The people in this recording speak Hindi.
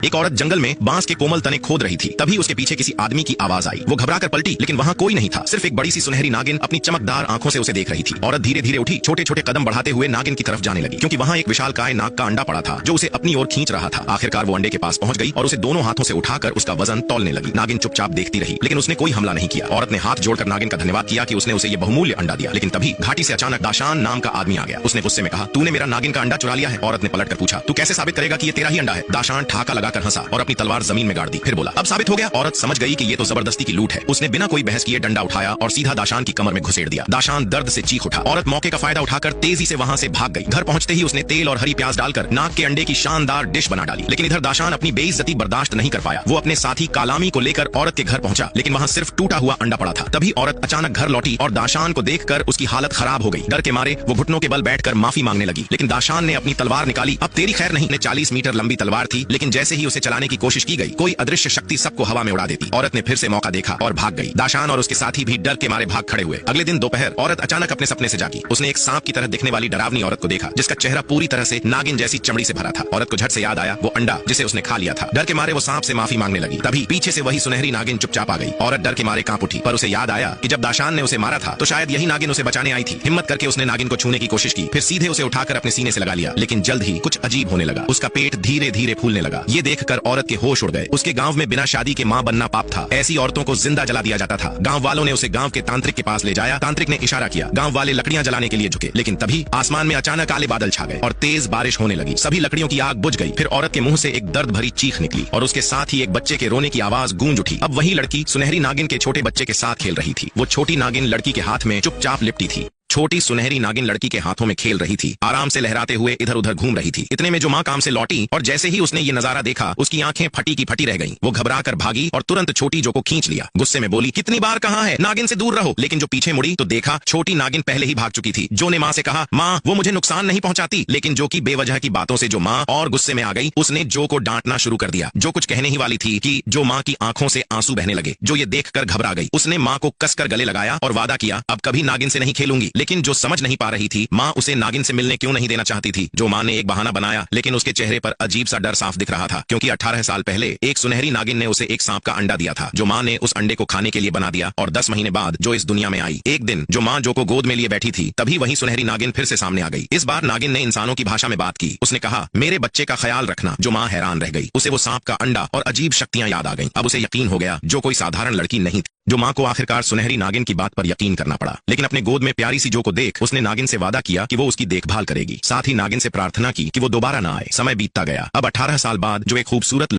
एक औरत जंगल में बांस के कोमल तने खोद रही थी। तभी उसके पीछे किसी आदमी की आवाज आई। वो घबराकर पलटी, लेकिन वहाँ कोई नहीं था। सिर्फ एक बड़ी सी सुनहरी नागिन अपनी चमकदार आंखों से उसे देख रही थी। औरत धीरे धीरे उठी, छोटे छोटे कदम बढ़ाते हुए नागिन की तरफ जाने लगी, क्योंकि वहाँ एक विशालकाय नाग का अंडा पड़ा था जो उसे अपनी ओर खींच रहा था। आखिरकार वो अंडे के पास पहुंच गई और उसे दोनों हाथों से उठाकर उसका वजन तौलने लगी। नागिन चुपचाप देखती रही, लेकिन उसने कोई हमला नहीं किया। औरत ने हाथ जोड़कर नागिन का धन्यवाद किया कि उसने उसे ये बहुमूल्य अंडा दिया। लेकिन तभी घाटी से अचानक दाशान नाम का आदमी आ गया। उसने गुस्से में कहा, तूने मेरा नागिन का अंडा चुरा लिया है। औरत ने पलटकर पूछा, तू कैसे साबित करेगा कि ये तेरा ही अंडा है? दाशान ठाका लगाकर हंसा और अपनी तलवार जमीन में गाड़ दी। फिर बोला, अब साबित हो गया। औरत समझ गई कि ये तो जबरदस्ती की लूट है। उसने बिना कोई बहस किए डंडा उठाया और सीधा दाशान की कमर में घुसेड़ दिया। दाशान दर्द से चीख उठा। औरत मौके का फायदा उठाकर तेजी से वहां से भाग गई। घर पहुंचते ही उसने तेल और हरी प्याज डालकर नाग के अंडे की शानदार डिश बना डाली। लेकिन इधर दाशान अपनी बेइज्जती बर्दाश्त नहीं कर पाया। वो अपने साथी कालामी को लेकर औरत के घर पहुंचा, लेकिन वहां सिर्फ टूटा हुआ अंडा पड़ा था। तभी औरत अचानक घर लौटी और दाशान को देखकर उसकी हालत खराब हो गई। डर के मारे वो घुटनों के बल बैठकर माफी मांगने लगी। लेकिन दाशान ने अपनी तलवार निकाली। अब तेरी खैर नहीं। 40 मीटर लंबी तलवार थी, लेकिन जैसे ही उसे चलाने की कोशिश की गई, कोई अदृश्य शक्ति सबको हवा में उड़ा देती। औरत ने फिर से मौका देखा और भाग गई। दाशान और उसके साथी भी डर के मारे भाग खड़े हुए। अगले दिन दोपहर औरत अचानक अपने सपने से जागी। उसने एक सांप की तरह दिखने वाली डरावनी औरत को देखा, जिसका चेहरा पूरी तरह से नागिन जैसी चमड़ी से भरा था। औरत को झट से याद आया वो अंडा जिसे उसने खा लिया था। डर के मारे वो सांप से माफी मांगने लगी। तभी पीछे से वही सुनहरी नागिन चुपचाप आ गई। औरत डर के मारे कांप उठी, पर उसे याद आया कि जब दाशान ने उसे मारा था तो शायद यही नागिन उसे बचाने आई थी। हिम्मत करके उसने नागिन को छूने की कोशिश की, फिर सीधे उसे उठाकर अपने सीने से लगा लिया। लेकिन जल्द ही कुछ अजीब होने लगा। उसका पेट धीरे धीरे फूलने लगा। ये देखकर औरत के होश उड़ गए। उसके गांव में बिना शादी के मां बनना पाप था। ऐसी औरतों को जिंदा जला दिया जाता था। गांव वालों ने उसे गांव के तांत्रिक के पास ले जाया। तांत्रिक ने इशारा किया। गांव वाले लकड़ियां जलाने के लिए झुके, लेकिन तभी आसमान में अचानक काले बादल छा गए और तेज बारिश होने लगी। सभी लकड़ियों की आग बुझ गई। फिर औरत के मुंह से एक दर्द भरी चीख निकली और उसके साथ ही एक बच्चे के रोने की आवाज गूंज उठी। अब वही लड़की सुनहरी नागिन के छोटे बच्चे के साथ खेल रही थी। वो छोटी नागिन लड़की के हाथ में चुपचाप लिपटी थी। छोटी सुनहरी नागिन लड़की के हाथों में खेल रही थी, आराम से लहराते हुए इधर उधर घूम रही थी। इतने में जो माँ काम से लौटी और जैसे ही उसने ये नजारा देखा, उसकी आंखें फटी की फटी रह गईं। वो घबरा कर भागी और तुरंत छोटी जो को खींच लिया। गुस्से में बोली, कितनी बार कहा है नागिन से दूर रहो। लेकिन जो पीछे मुड़ी तो देखा छोटी नागिन पहले ही भाग चुकी थी। जो ने माँ से कहा, माँ वो मुझे नुकसान नहीं पहुंचाती। लेकिन जो की बेवजह की बातों से जो माँ और गुस्से में आ गई, उसने जो को डांटना शुरू कर दिया। जो कुछ कहने ही वाली थी कि जो माँ की आंखों से आंसू बहने लगे। जो ये देखकर घबरा गई। उसने माँ को कसकर गले लगाया और वादा किया, अब कभी नागिन से नहीं खेलूंगी। लेकिन जो समझ नहीं पा रही थी माँ उसे नागिन से मिलने क्यों नहीं देना चाहती थी। जो माँ ने एक बहाना बनाया, लेकिन उसके चेहरे पर अजीब सा डर साफ दिख रहा था, क्योंकि 18 साल पहले एक सुनहरी नागिन ने उसे एक सांप का अंडा दिया था। जो माँ ने उस अंडे को खाने के लिए बना दिया और 10 महीने बाद जो इस दुनिया में आई। एक दिन जो माँ जो को गोद में लिए बैठी थी, तभी वही सुनहरी नागिन फिर से सामने आ गई। इस बार नागिन ने इंसानों की भाषा में बात की। उसने कहा, मेरे बच्चे का ख्याल रखना। जो माँ हैरान रह गई। उसे वो सांप का अंडा और अजीब शक्तियां याद आ गईं। अब उसे यकीन हो गया जो कोई साधारण लड़की नहीं थी। जो माँ को आखिरकार सुनहरी नागिन की बात पर यकीन करना पड़ा। लेकिन अपने गोद में प्यारी सी जो को देख उसने नागिन से वादा किया कि वो उसकी देखभाल करेगी। साथ ही नागिन से प्रार्थना की कि वो दोबारा ना आए। समय बीतता गया। अब 18 साल बाद जो एक खूबसूरत